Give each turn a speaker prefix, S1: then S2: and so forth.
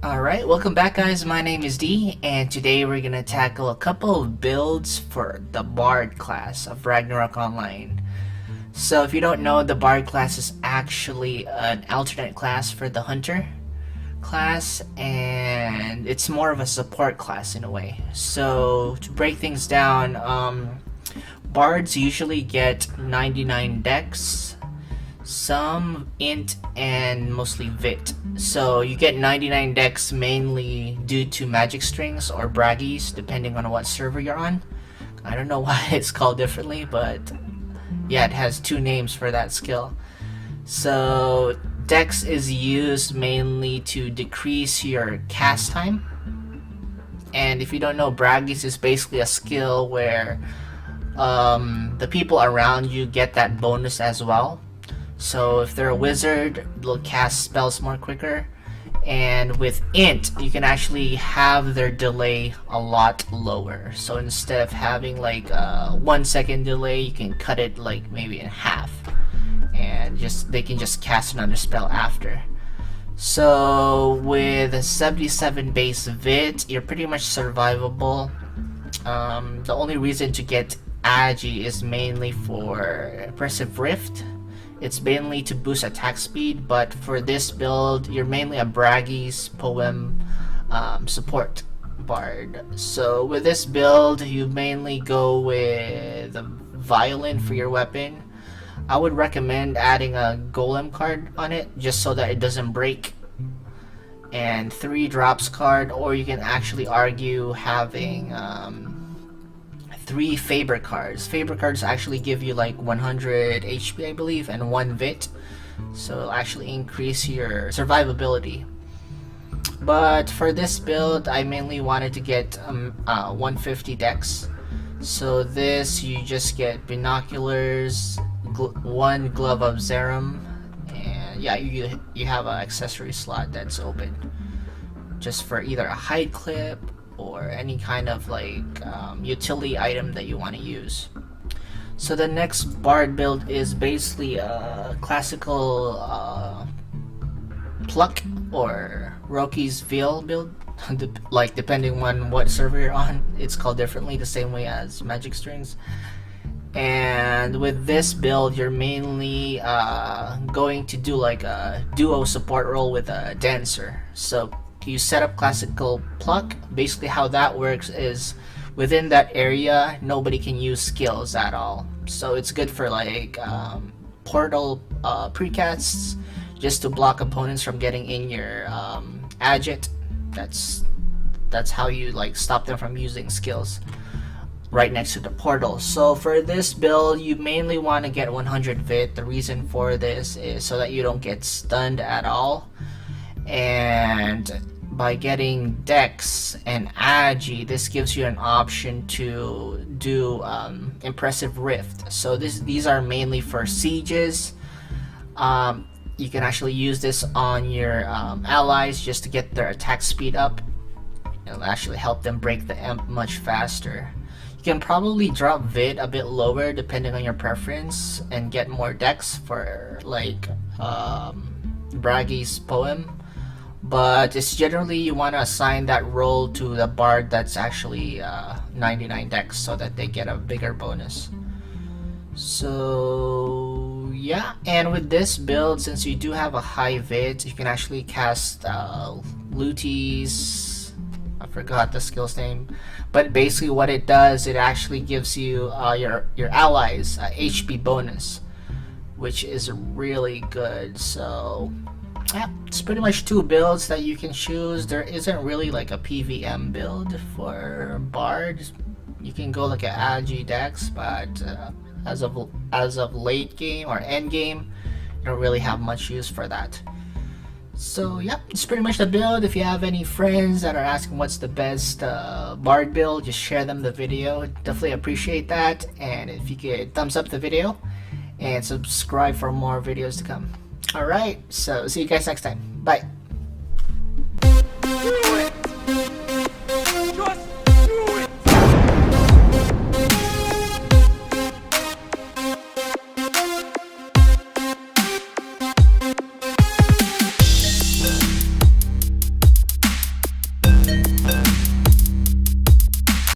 S1: Alright, welcome back guys, my name is D, and today we're gonna tackle a couple of builds for the Bard class of Ragnarok Online. So if you don't know, the Bard class is actually an alternate class for the Hunter class, and it's more of a support class in a way. So to break things down, Bards usually get 99 dex, some int, and mostly vit. So you get 99 dex mainly due to magic strings or braggies, depending on what server you're on. I don't know why it's called differently, but yeah, it has two names for that skill. So dex is used mainly to decrease your cast time. And if you don't know, braggies is basically a skill where the people around you get that bonus as well. So if they're a wizard, they'll cast spells more quicker, and with int you can actually have their delay a lot lower. So instead of having like a 1 second delay, you can cut it like maybe in half, and they can just cast another spell after. So with a 77 base vit, you're pretty much survivable. The only reason to get agi is mainly for Impressive Rift. It's mainly to boost attack speed, but for this build, you're mainly a braggies poem support bard. So with this build, you mainly go with a violin for your weapon. I would recommend adding a golem card on it, just so that it doesn't break, and 3 drops card, or you can actually argue having 3 favor cards. Favor cards actually give you like 100 HP, I believe, and 1 vit, so it'll actually increase your survivability. But for this build, I mainly wanted to get 150 dex. So this, you just get binoculars, 1 glove of Zerum, and yeah, you have an accessory slot that's open just for either a hide clip or any kind of like utility item that you want to use. So the next bard build is basically a classical pluck or Roki's Veil build. Like depending on what server you're on, it's called differently, the same way as magic strings. And with this build, you're mainly going to do like a duo support role with a dancer. So you set up classical pluck. Basically how that works is within that area nobody can use skills at all, so it's good for like portal precasts, just to block opponents from getting in your agit. That's how you like stop them from using skills right next to the portal. So for this build, you mainly want to get 100 vit. The reason for this is so that you don't get stunned at all, and by getting dex and agi, this gives you an option to do Impressive Rift. So these are mainly for sieges. You can actually use this on your allies just to get their attack speed up. It'll actually help them break the imp much faster. You can probably drop vit a bit lower depending on your preference and get more dex for like Braggy's poem. But it's generally you want to assign that role to the bard that's actually 99 dex, so that they get a bigger bonus. So yeah, and with this build, since you do have a high vit, you can actually cast Lute's, I forgot the skill's name, but basically what it does, it actually gives you your allies HP bonus, which is really good. So yeah, it's pretty much 2 builds that you can choose. There isn't really like a PVM build for Bard. You can go like an agi dex, but as of late game or end game, you don't really have much use for that. So yeah, it's pretty much the build. If you have any friends that are asking what's the best Bard build, just share them the video. Definitely appreciate that. And if you could thumbs up the video and subscribe for more videos to come. Alright, so see you guys next time. Bye.